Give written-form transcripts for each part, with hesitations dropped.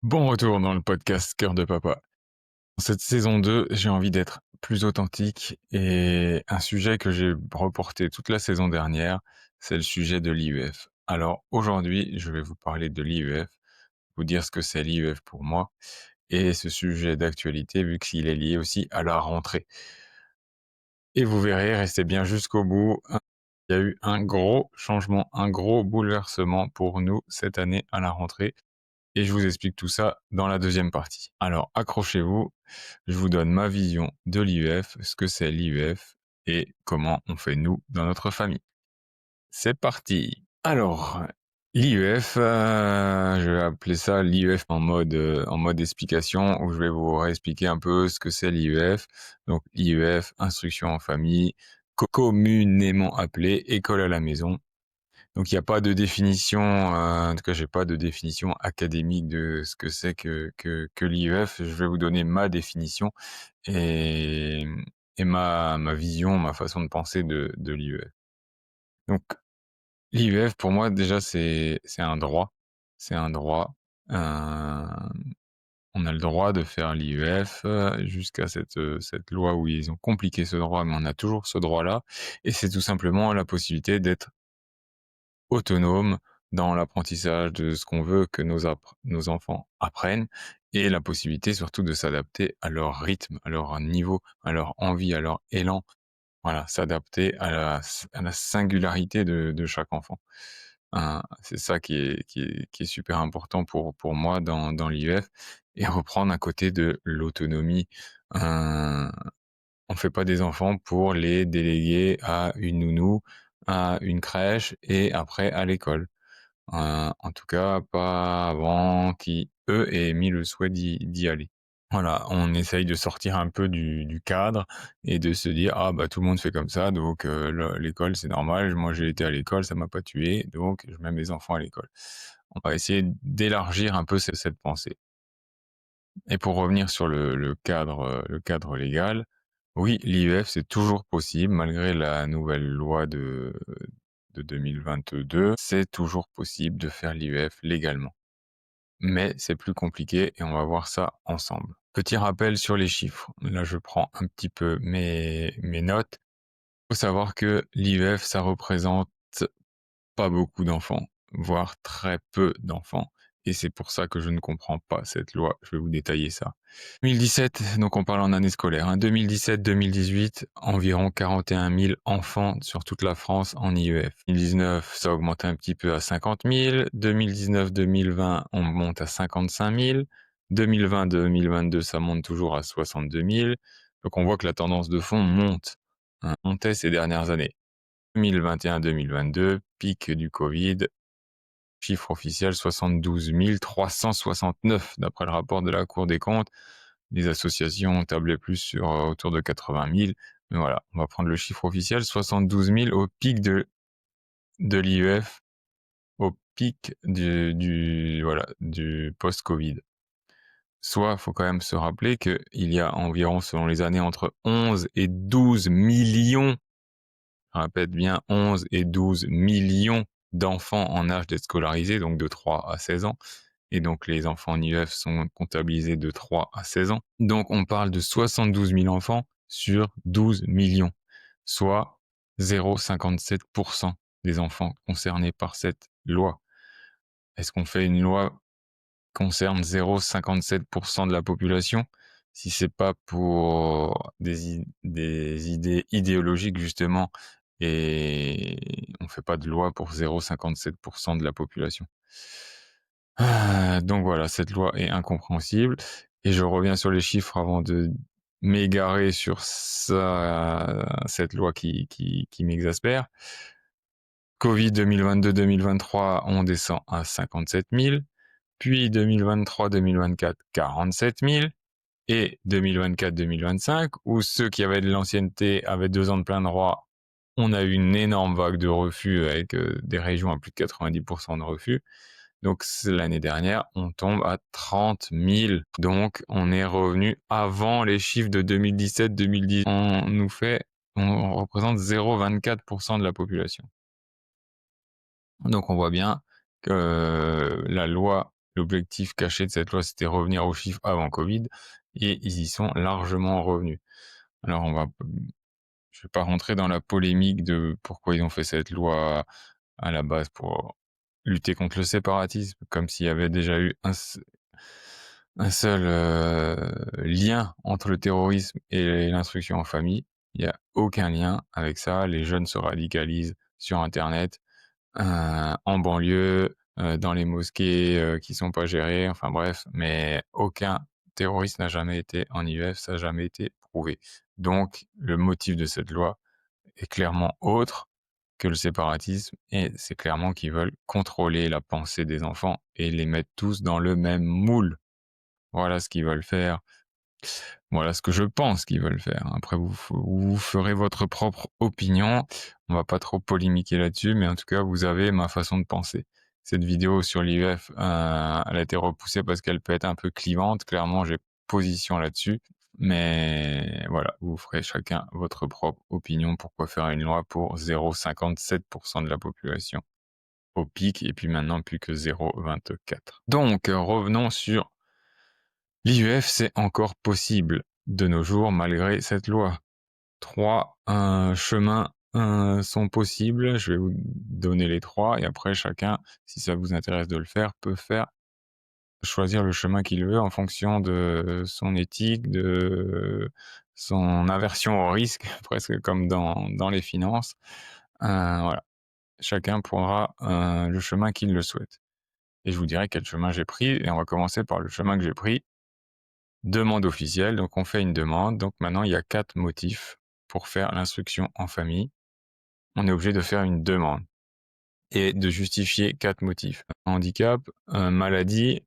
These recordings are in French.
Bon retour dans le podcast Cœur de Papa. Dans cette saison 2, j'ai envie d'être plus authentique et un sujet que j'ai reporté toute la saison dernière, c'est le sujet de l'IEF. Alors aujourd'hui, je vais vous parler de l'IEF, vous dire ce que c'est l'IEF pour moi et ce sujet d'actualité vu qu'il est lié aussi à la rentrée. Et vous verrez, restez bien jusqu'au bout. Il y a eu un gros changement, un gros bouleversement pour nous cette année à la rentrée. Et je vous explique tout ça dans la deuxième partie. Alors accrochez-vous, je vous donne ma vision de l'IEF, ce que c'est l'IEF et comment on fait nous dans notre famille. C'est parti. Alors, l'IEF, je vais appeler ça l'IEF en mode explication, où je vais vous réexpliquer un peu ce que c'est l'IEF. Donc l'IEF, instruction en famille, communément appelée école à la maison. Donc il n'y a pas de définition, en tout cas j'ai pas de définition académique de ce que c'est que l'IEF. Je vais vous donner ma définition et, ma vision, ma façon de penser de l'IEF. Donc l'IEF pour moi déjà c'est un droit. C'est un droit. Euh, on a le droit de faire l'IEF jusqu'à cette loi où ils ont compliqué ce droit, mais on a toujours ce droit-là. Et c'est tout simplement la possibilité d'être autonome dans l'apprentissage de ce qu'on veut que nos enfants apprennent et la possibilité surtout de s'adapter à leur rythme, à leur niveau, à leur envie, à leur élan. Voilà, s'adapter à la singularité de chaque enfant. C'est ça qui est super important pour moi dans l'IEF et reprendre un côté de l'autonomie. Euh, on fait pas des enfants pour les déléguer à une nounou, à une crèche et après à l'école. En tout cas, pas avant qu'ils, eux, aient émis le souhait d'y aller. Voilà, on essaye de sortir un peu du cadre et de se dire ah bah tout le monde fait comme ça, donc l'école c'est normal. Moi j'ai été à l'école, ça m'a pas tué, donc je mets mes enfants à l'école. On va essayer d'élargir un peu cette pensée. Et pour revenir sur le cadre légal, oui, l'IEF, c'est toujours possible, malgré la nouvelle loi de 2022, c'est toujours possible de faire l'IEF légalement. Mais c'est plus compliqué et on va voir ça ensemble. Petit rappel sur les chiffres. Là, je prends un petit peu mes notes. Il faut savoir que l'IEF, ça représente pas beaucoup d'enfants, voire très peu d'enfants. Et c'est pour ça que je ne comprends pas cette loi. Je vais vous détailler ça. 2017, donc on parle en année scolaire. 2017-2018, environ 41 000 enfants sur toute la France en IEF. 2019, ça augmente un petit peu à 50 000. 2019-2020, on monte à 55 000. 2020-2022, ça monte toujours à 62 000. Donc on voit que la tendance de fond monte, montait ces dernières années. 2021-2022, pic du Covid, chiffre officiel 72 369 d'après le rapport de la Cour des comptes. Les associations tablaient plus sur autour de 80 000. Mais voilà, on va prendre le chiffre officiel, 72 000 au pic de l'IEF, au pic du post-Covid. Soit, il faut quand même se rappeler qu'il y a environ, selon les années, entre 11 et 12 millions, je répète bien 11 et 12 millions d'enfants en âge d'être scolarisés, donc de 3 à 16 ans. Et donc les enfants en IEF sont comptabilisés de 3 à 16 ans. Donc on parle de 72 000 enfants sur 12 millions, soit 0,57% des enfants concernés par cette loi. Est-ce qu'on fait une loi qui concerne 0,57% de la population si c'est pas pour des idées idéologiques justement et on fait pas de loi pour 0,57% de la population. Donc voilà, cette loi est incompréhensible. Et je reviens sur les chiffres avant de m'égarer sur cette loi qui m'exaspère. Covid 2022-2023, on descend à 57 000. Puis 2023-2024, 47 000. Et 2024-2025, où ceux qui avaient de l'ancienneté avaient 2 ans de plein droit, on a eu une énorme vague de refus avec des régions à plus de 90% de refus. Donc l'année dernière, on tombe à 30 000. Donc on est revenu avant les chiffres de 2017-2010. On représente 0,24% de la population. Donc on voit bien que la loi L'objectif caché de cette loi, c'était revenir aux chiffres avant Covid et ils y sont largement revenus. Alors je vais pas rentrer dans la polémique de pourquoi ils ont fait cette loi à la base pour lutter contre le séparatisme, comme s'il y avait déjà eu un seul lien entre le terrorisme et l'instruction en famille. Il n'y a aucun lien avec ça. Les jeunes se radicalisent sur Internet, en banlieue, dans les mosquées qui sont pas gérées, enfin bref, mais aucun terroriste n'a jamais été en IEF, ça n'a jamais été prouvé. Donc, le motif de cette loi est clairement autre que le séparatisme, et c'est clairement qu'ils veulent contrôler la pensée des enfants et les mettre tous dans le même moule. Voilà ce qu'ils veulent faire. Voilà ce que je pense qu'ils veulent faire. Après, vous ferez votre propre opinion. On va pas trop polémiquer là-dessus, mais en tout cas, vous avez ma façon de penser. Cette vidéo sur l'IEF, elle a été repoussée parce qu'elle peut être un peu clivante. Clairement, j'ai position là-dessus. Mais voilà, vous ferez chacun votre propre opinion. Pourquoi faire une loi pour 0,57% de la population au pic, et puis maintenant plus que 0,24. Donc, revenons sur l'IEF, c'est encore possible de nos jours malgré cette loi. Trois chemins sont possibles. Je vais vous donner les trois, et après chacun, si ça vous intéresse de le faire, peut choisir le chemin qu'il veut en fonction de son éthique, de son aversion au risque, presque comme dans les finances. Voilà. Chacun prendra le chemin qu'il le souhaite. Et je vous dirai quel chemin j'ai pris, et on va commencer par le chemin que j'ai pris. Demande officielle, donc on fait une demande. Donc maintenant, il y a 4 motifs pour faire l'instruction en famille. On est obligé de faire une demande et de justifier 4 motifs. Handicap, maladie,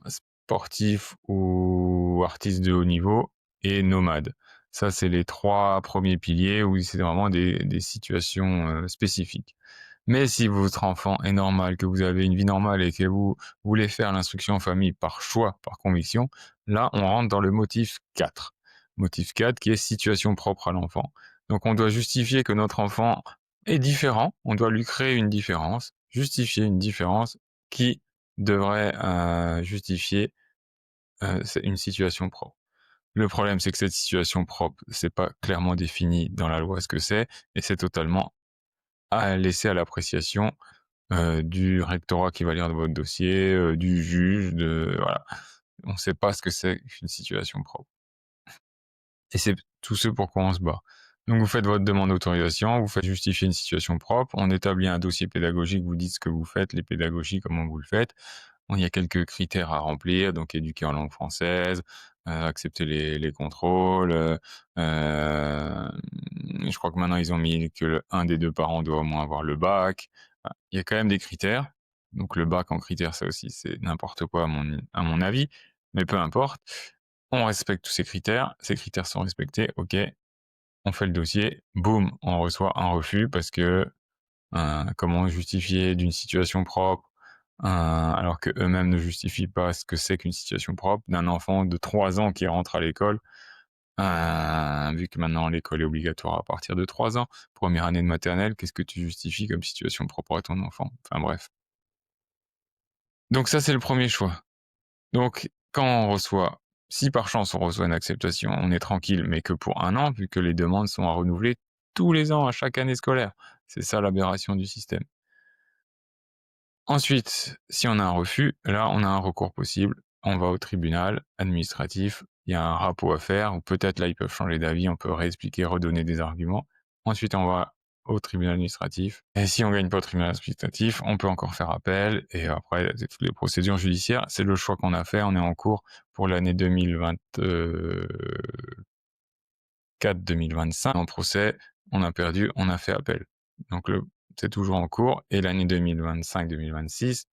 sportif ou artiste de haut niveau, et nomade. Ça, c'est les 3 premiers piliers où c'est vraiment des situations spécifiques. Mais si votre enfant est normal, que vous avez une vie normale et que vous voulez faire l'instruction en famille par choix, par conviction, là, on rentre dans le motif 4. Motif 4 qui est situation propre à l'enfant. Donc on doit justifier que notre enfant est différent, on doit lui créer une différence, justifier une différence qui devrait justifier une situation propre. Le problème, c'est que cette situation propre, c'est pas clairement défini dans la loi ce que c'est, et c'est totalement à laisser à l'appréciation du rectorat qui va lire votre dossier, du juge, voilà. On ne sait pas ce que c'est qu'une situation propre. Et c'est tout ce pour quoi on se bat. Donc vous faites votre demande d'autorisation, vous faites justifier une situation propre, on établit un dossier pédagogique, vous dites ce que vous faites, les pédagogies, comment vous le faites. Bon, il y a quelques critères à remplir, donc éduquer en langue française, accepter les contrôles. Je crois que maintenant ils ont mis que un des deux parents doit au moins avoir le bac. Voilà. Il y a quand même des critères. Donc le bac en critères, ça aussi c'est n'importe quoi à mon avis, mais peu importe. On respecte tous ces critères sont respectés, ok, on fait le dossier, boum, on reçoit un refus parce que comment justifier d'une situation propre alors que eux-mêmes ne justifient pas ce que c'est qu'une situation propre d'un enfant de 3 ans qui rentre à l'école, vu que maintenant l'école est obligatoire à partir de 3 ans, première année de maternelle, qu'est-ce que tu justifies comme situation propre à ton enfant? Enfin bref. Donc ça, c'est le premier choix. Donc, quand on reçoit, si par chance on reçoit une acceptation, on est tranquille, mais que pour 1 an, vu que les demandes sont à renouveler tous les ans, à chaque année scolaire. C'est ça l'aberration du système. Ensuite, si on a un refus, là, on a un recours possible. On va au tribunal administratif. Il y a un rapport à faire, ou peut-être là, ils peuvent changer d'avis. On peut réexpliquer, redonner des arguments. Ensuite, on va au tribunal administratif. Et si on gagne pas au tribunal administratif, on peut encore faire appel. Et après, c'est toutes les procédures judiciaires. C'est le choix qu'on a fait. On est en cours pour l'année 2024-2025. En procès, on a perdu, on a fait appel. Donc, c'est toujours en cours. Et l'année 2025-2026,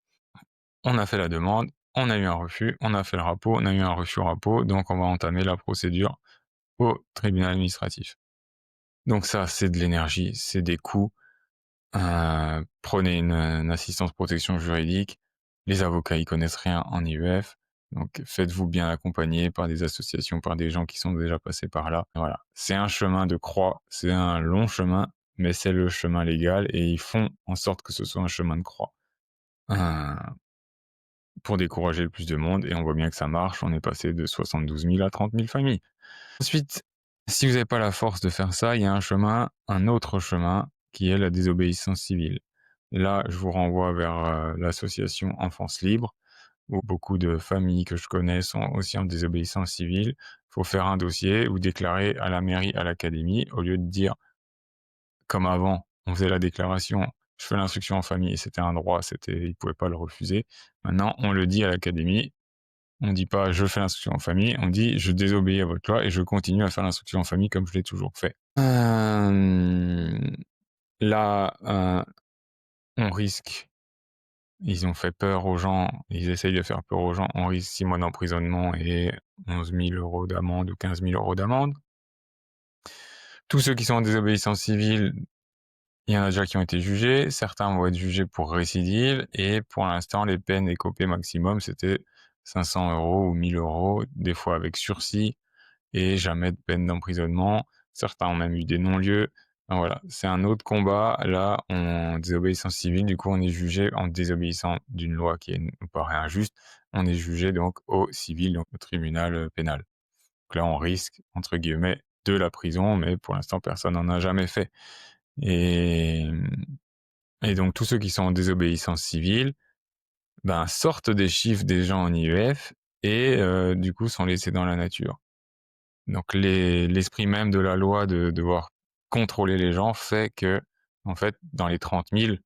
on a fait la demande, on a eu un refus, on a fait le rapport, on a eu un refus rapport, donc on va entamer la procédure au tribunal administratif. Donc ça, c'est de l'énergie, c'est des coûts. Prenez une assistance protection juridique. Les avocats, ils connaissent rien en IEF. Donc faites-vous bien accompagner par des associations, par des gens qui sont déjà passés par là. Voilà. C'est un chemin de croix, c'est un long chemin, mais c'est le chemin légal, et ils font en sorte que ce soit un chemin de croix. pour décourager le plus de monde et on voit bien que ça marche. On est passé de 72 000 à 30 000 familles. Ensuite, si vous n'avez pas la force de faire ça, il y a un autre chemin qui est la désobéissance civile. Là, je vous renvoie vers l'association Enfance Libre, où beaucoup de familles que je connais sont aussi en désobéissance civile. Il faut faire un dossier ou déclarer à la mairie, à l'académie, au lieu de dire comme avant, on faisait la déclaration, je fais l'instruction en famille et c'était un droit, ils ne pouvaient pas le refuser. Maintenant, on le dit à l'académie, on dit pas je fais l'instruction en famille, on dit je désobéis à votre loi et je continue à faire l'instruction en famille comme je l'ai toujours fait. Là, on risque, ils ont fait peur aux gens, ils essayent de faire peur aux gens, on risque 6 mois d'emprisonnement et 11 000 € d'amende ou 15 000 € d'amende. Tous ceux qui sont en désobéissance civile, il y en a déjà qui ont été jugés, certains vont être jugés pour récidive et pour l'instant, les peines écopées maximum, c'était 500 € ou 1 000 €, des fois avec sursis et jamais de peine d'emprisonnement. Certains ont même eu des non-lieux. Enfin, voilà, c'est un autre combat. Là, en désobéissance civile, du coup, on est jugé en désobéissant d'une loi qui nous paraît injuste. On est jugé donc au civil, donc au tribunal pénal. Donc là, on risque, entre guillemets, de la prison, mais pour l'instant, personne n'en a jamais fait. Et, et donc, tous ceux qui sont en désobéissance civile, ben, sortent des chiffres des gens en IEF et du coup sont laissés dans la nature. Donc l'esprit même de la loi de devoir contrôler les gens fait que, en fait, dans les 30 000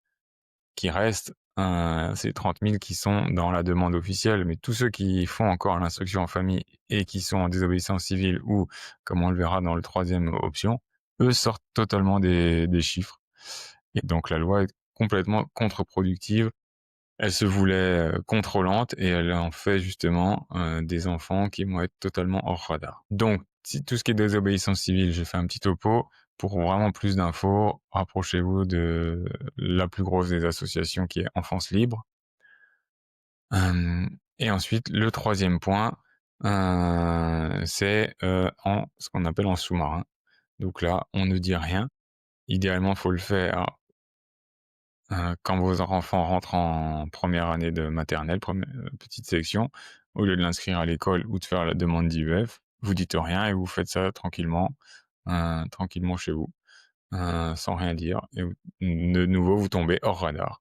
qui restent, c'est 30 000 qui sont dans la demande officielle, mais tous ceux qui font encore l'instruction en famille et qui sont en désobéissance civile ou, comme on le verra dans le troisième option, eux sortent totalement des chiffres. Et donc la loi est complètement contre-productive. Elle se voulait contrôlante et elle en fait justement des enfants qui vont être totalement hors radar. Donc, si tout ce qui est désobéissance civile, j'ai fait un petit topo. Pour vraiment plus d'infos, rapprochez-vous de la plus grosse des associations qui est Enfance Libre. Et ensuite, le troisième point, c'est en ce qu'on appelle en sous-marin. Donc là, on ne dit rien. Idéalement, il faut le faire quand vos enfants rentrent en première année de maternelle, petite section, au lieu de l'inscrire à l'école ou de faire la demande d'IEF, vous dites rien et vous faites ça tranquillement, tranquillement chez vous, sans rien dire. Et de nouveau, vous tombez hors radar.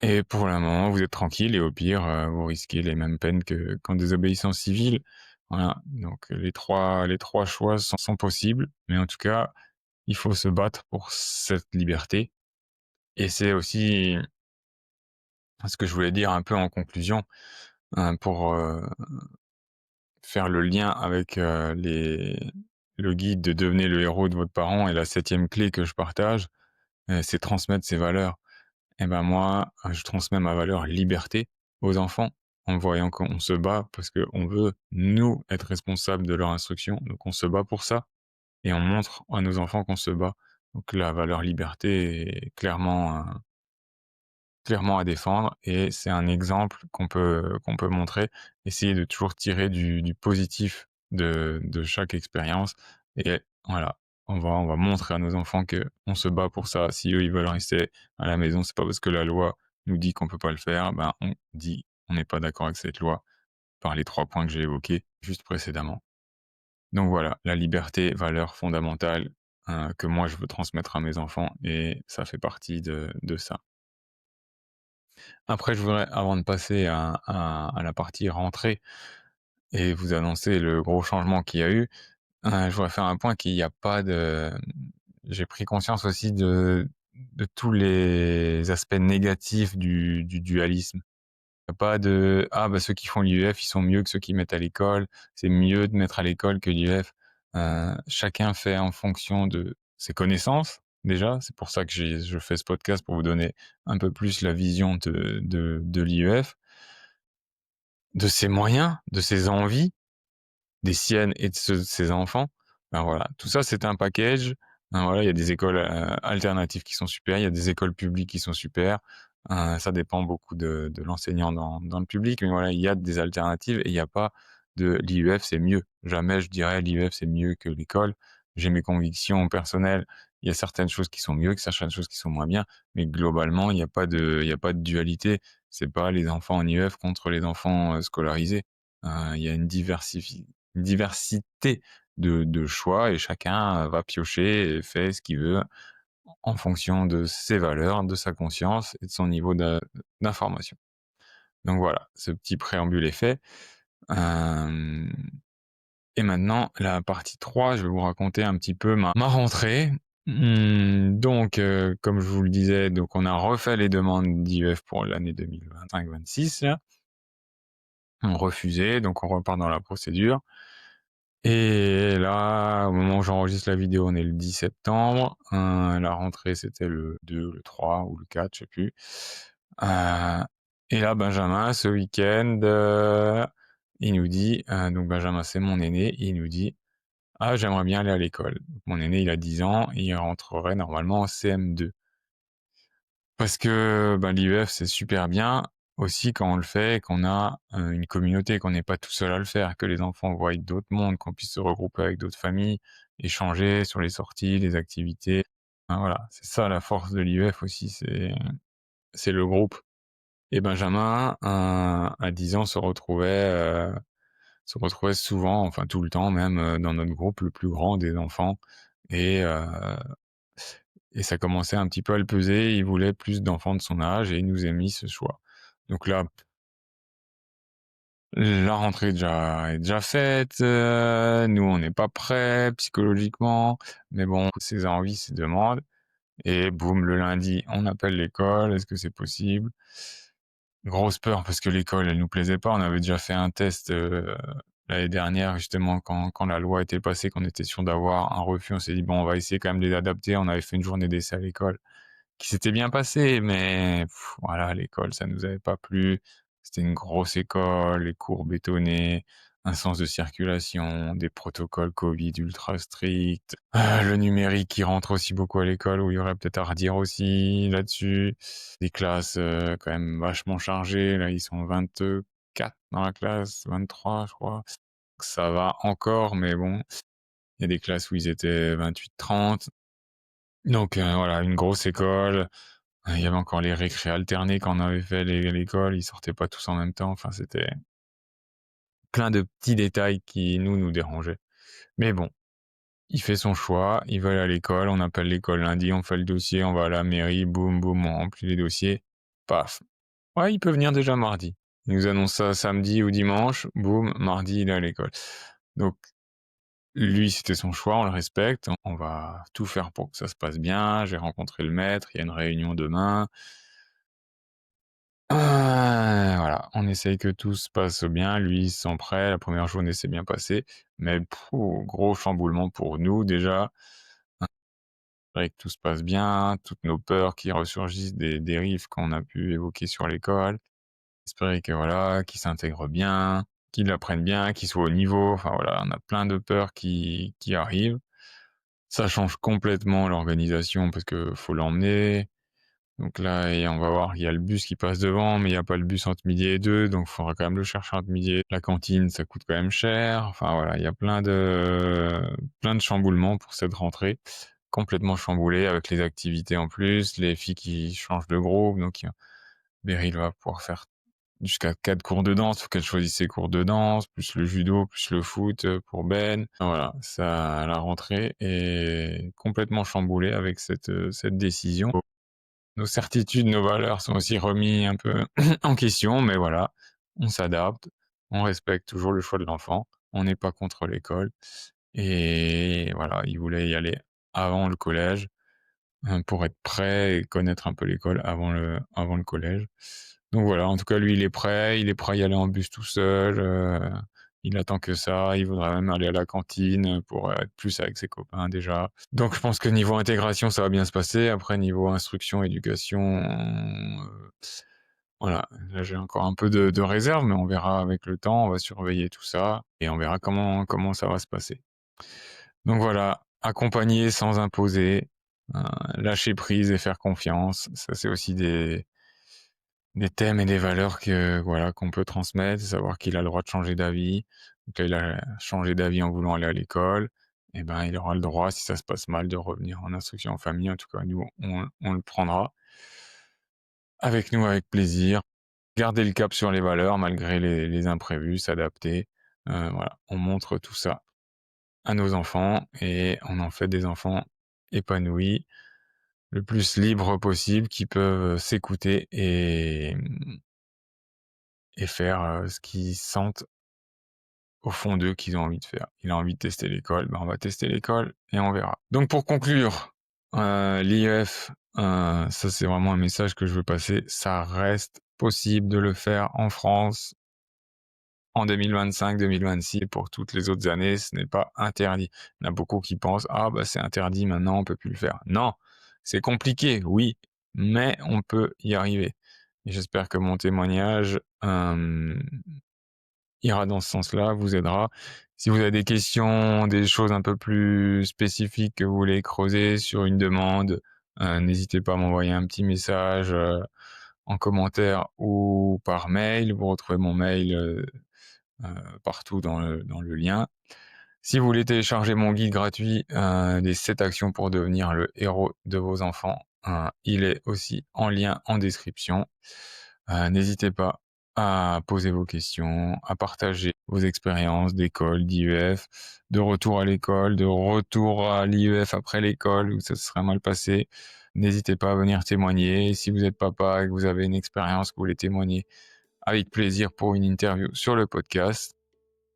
Et pour le moment, vous êtes tranquille et au pire, vous risquez les mêmes peines qu'en désobéissance civile. Voilà. Donc les trois choix sont possibles, mais en tout cas, il faut se battre pour cette liberté. Et c'est aussi ce que je voulais dire un peu en conclusion, pour faire le lien avec le guide de Devenez le héros de votre parent et la 7e clé que je partage, c'est transmettre ses valeurs. Et ben moi, je transmets ma valeur liberté aux enfants en voyant qu'on se bat parce qu'on veut, nous, être responsables de leur instruction. Donc on se bat pour ça et on montre à nos enfants qu'on se bat. Donc la valeur liberté est clairement à défendre et c'est un exemple qu'on peut montrer. Essayer de toujours tirer du positif de chaque expérience et voilà, on va montrer à nos enfants qu'on se bat pour ça. Si eux, ils veulent rester à la maison, c'est pas parce que la loi nous dit qu'on peut pas le faire, ben, on dit on n'est pas d'accord avec cette loi par les 3 points que j'ai évoqués juste précédemment. Donc voilà, la liberté, valeur fondamentale, que moi je veux transmettre à mes enfants et ça fait partie de ça. Après, je voudrais, avant de passer à la partie rentrée et vous annoncer le gros changement qu'il y a eu, je voudrais faire un point qu'il y a pas de j'ai pris conscience aussi de tous les aspects négatifs du dualisme. Il y a pas de: «Ah bah, ceux qui font l'IEF, ils sont mieux que ceux qui mettent à l'école. C'est mieux de mettre à l'école que l'IEF». Chacun fait en fonction de ses connaissances, déjà. C'est pour ça que je fais ce podcast pour vous donner un peu plus la vision de l'IEF, de ses moyens, de ses envies, des siennes et de ceux de ses enfants. Ben voilà, tout ça, c'est un package. Ben voilà, il y a des écoles alternatives qui sont super, il y a des écoles publiques qui sont super. Ça dépend beaucoup de l'enseignant dans le public, mais voilà, il y a des alternatives et il n'y a pas de l'IEF, c'est mieux. Jamais je dirais l'IEF, c'est mieux que l'école. J'ai mes convictions personnelles Il y a certaines choses qui sont mieux que certaines choses qui sont moins bien, mais globalement, il y a pas de dualité. C'est pas les enfants en IEF contre les enfants, scolarisés. Il y a une diversité de choix et chacun va piocher et fait ce qu'il veut en fonction de ses valeurs, de sa conscience et de son niveau d'information. Donc voilà, ce petit préambule est fait. Hem Et maintenant, la partie 3, je vais vous raconter un petit peu ma rentrée. Donc, comme je vous le disais, donc on a refait les demandes d'IEF pour l'année 2025-26 là. On refusait, donc on repart dans la procédure. Et là, au moment où j'enregistre la vidéo, on est le 10 septembre. La rentrée, c'était le 2, le 3 ou le 4, je sais plus. Heu et là, Benjamin, ce week-end, il nous dit, donc Benjamin, c'est mon aîné, il nous dit: «Ah, j'aimerais bien aller à l'école». Mon aîné, il a 10 ans, il rentrerait normalement en CM2. Parce que, bah, l'IEF, c'est super bien aussi quand on le fait, qu'on a, une communauté, qu'on n'est pas tout seul à le faire, que les enfants voient d'autres mondes, qu'on puisse se regrouper avec d'autres familles, échanger sur les sorties, les activités. Enfin voilà, c'est ça la force de l'IEF aussi, c'est le groupe. Et Benjamin, à 10 ans, se retrouvait souvent, enfin tout le temps même, dans notre groupe le plus grand des enfants. Et heu et ça commençait un petit peu à le peser. Il voulait plus d'enfants de son âge et il nous a mis ce choix. Donc là, la rentrée est déjà faite, nous on n'est pas prêts psychologiquement, mais bon, ses envies, ses demandes et boum, le lundi, on appelle l'école: «Est-ce que c'est possible?» Grosse peur parce que l'école, elle nous plaisait pas. On avait déjà fait un test, l'année dernière justement quand la loi était passée, qu'on était sûr d'avoir un refus. On s'est dit: «Bon, on va essayer quand même de les adapter». On avait fait une journée d'essai à l'école qui s'était bien passée, mais voilà, l'école, ça nous avait pas plu. C'était une grosse école, les cours bétonnés, un sens de circulation, des protocoles covid ultra stricts, le numérique qui rentre aussi beaucoup à l'école, où il y aurait peut-être à redire aussi là-dessus. Des classes, quand même vachement chargées. Là, ils sont 24 dans la classe, 23 je crois. Ça va encore, mais bon, il y a des classes où ils étaient 28-30. Donc voilà, une grosse école. Il y avait encore les récrés alternés quand on avait fait l'école, ils sortaient pas tous en même temps. Enfin, c'était plein de petits détails qui nous dérangeaient. Mais bon, il fait son choix, il veut aller à l'école, on appelle l'école lundi, on fait le dossier, on va à la mairie, boum, boum, on remplit les dossiers, paf. Ouais, il peut venir déjà mardi. Il nous annonce ça samedi ou dimanche, boum, mardi, il est à l'école. Donc lui, c'était son choix, on le respecte, on va tout faire pour que ça se passe bien. J'ai rencontré le maître, il y a une réunion demain. Voilà, on essaye que tout se passe bien. Lui, il se sent prêt, la première journée s'est bien passée, mais gros chamboulement pour nous déjà. Faudrait que tout se passe bien, toutes nos peurs qui ressurgissent des dérives qu'on a pu évoquer sur l'école. Espérer que voilà, qu'ils s'intègrent bien, qu'ils apprennent bien, qu'ils soient au niveau. Enfin voilà, on a plein de peurs qui arrivent. Ça change complètement l'organisation parce que faut l'emmener. Donc là, et on va voir, il y a le bus qui passe devant, mais il y a pas le bus entre midi et 2, donc il faudra quand même le chercher entre midi et la cantine, ça coûte quand même cher. Enfin voilà, il y a plein de chamboulements pour cette rentrée. Complètement chamboulée avec les activités en plus, les filles qui changent de groupe, donc Beryl va pouvoir faire jusqu'à 4 cours de danse, faut qu'elle choisisse ses cours de danse, plus le judo, plus le foot, pour Ben. Voilà, ça la rentrée est complètement chamboulée avec cette décision. Nos certitudes, nos valeurs sont aussi remis un peu en question, mais voilà, on s'adapte, on respecte toujours le choix de l'enfant, on n'est pas contre l'école et voilà, il voulait y aller avant le collège, pour être prêt et connaître un peu l'école avant le collège. Donc voilà, en tout cas lui il est prêt à y aller en bus tout seul, il attend que ça, il voudrait même aller à la cantine, pour être plus avec ses copains déjà. Donc je pense que niveau intégration, ça va bien se passer. Après niveau instruction, éducation, voilà, là j'ai encore un peu de réserve, mais on verra avec le temps, on va surveiller tout ça et on verra comment ça va se passer. Donc voilà, accompagner sans imposer, heu, lâcher prise et faire confiance, ça c'est aussi des thèmes et des valeurs que voilà, qu'on peut transmettre, savoir qu'il a le droit de changer d'avis. Donc là, il a changé d'avis en voulant aller à l'école. et ben, il aura le droit, si ça se passe mal, de revenir en instruction en famille. En tout cas, nous, on le prendra avec nous avec plaisir. Garder le cap sur les valeurs malgré les imprévus, s'adapter. Voilà, on montre tout ça à nos enfants et on en fait des enfants épanouis, le plus libres possible, qui peuvent s'écouter et faire ce qu'ils sentent au fond d'eux qu'ils ont envie de faire. Il a envie de tester l'école, ben on va tester l'école et on verra. Donc pour conclure, l'IEF, ça c'est vraiment un message que je veux passer, ça reste possible de le faire en France en 2025-2026 et pour toutes les autres années, ce n'est pas interdit. Il y en a beaucoup qui pensent: «Ah bah c'est interdit maintenant, on peut plus le faire». Non, c'est compliqué, oui, mais on peut y arriver et j'espère que mon témoignage, ira dans ce sens-là, vous aidera. Si vous avez des questions, des choses un peu plus spécifiques que vous voulez creuser sur une demande, n'hésitez pas à m'envoyer un petit message, en commentaire ou par mail. Vous retrouvez mon mail, partout dans le lien. Si vous voulez télécharger mon guide gratuit, des 7 actions pour devenir le héros de vos enfants, il est aussi en lien en description. N'hésitez pas à poser vos questions, à partager vos expériences d'école, d'IEF, de retour à l'école, de retour à l'IEF après l'école où ça se serait mal passé. N'hésitez pas à venir témoigner. Si vous êtes papa et que vous avez une expérience que vous voulez témoigner, avec plaisir pour une interview sur le podcast.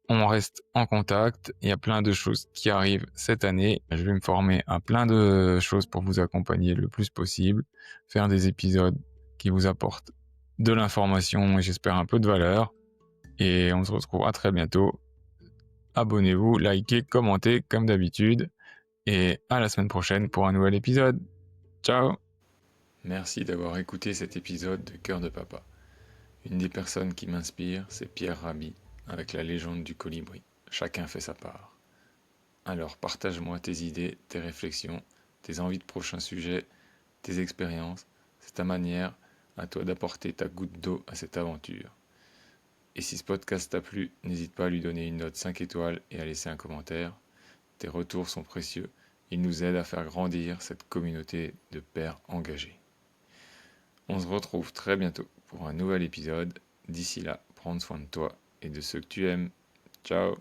On reste en contact. Il y a plein de choses qui arrivent cette année. Je vais me former à plein de choses pour vous accompagner le plus possible, faire des épisodes qui vous apportent de l'information et j'espère un peu de valeur. Et on se retrouvera très bientôt. Abonnez-vous, likez, commentez comme d'habitude. Et à la semaine prochaine pour un nouvel épisode. Ciao! Merci d'avoir écouté cet épisode de Cœur de Papa. Une des personnes qui m'inspire, c'est Pierre Rabhi, avec la légende du colibri. Chacun fait sa part. Alors partage-moi tes idées, tes réflexions, tes envies de prochains sujets, tes expériences. C'est ta manière à toi d'apporter ta goutte d'eau à cette aventure. Et si ce podcast t'a plu, n'hésite pas à lui donner une note 5 étoiles et à laisser un commentaire. Tes retours sont précieux. Ils nous aident à faire grandir cette communauté de pères engagés. On se retrouve très bientôt pour un nouvel épisode. D'ici là, prends soin de toi et de ceux que tu aimes. Ciao!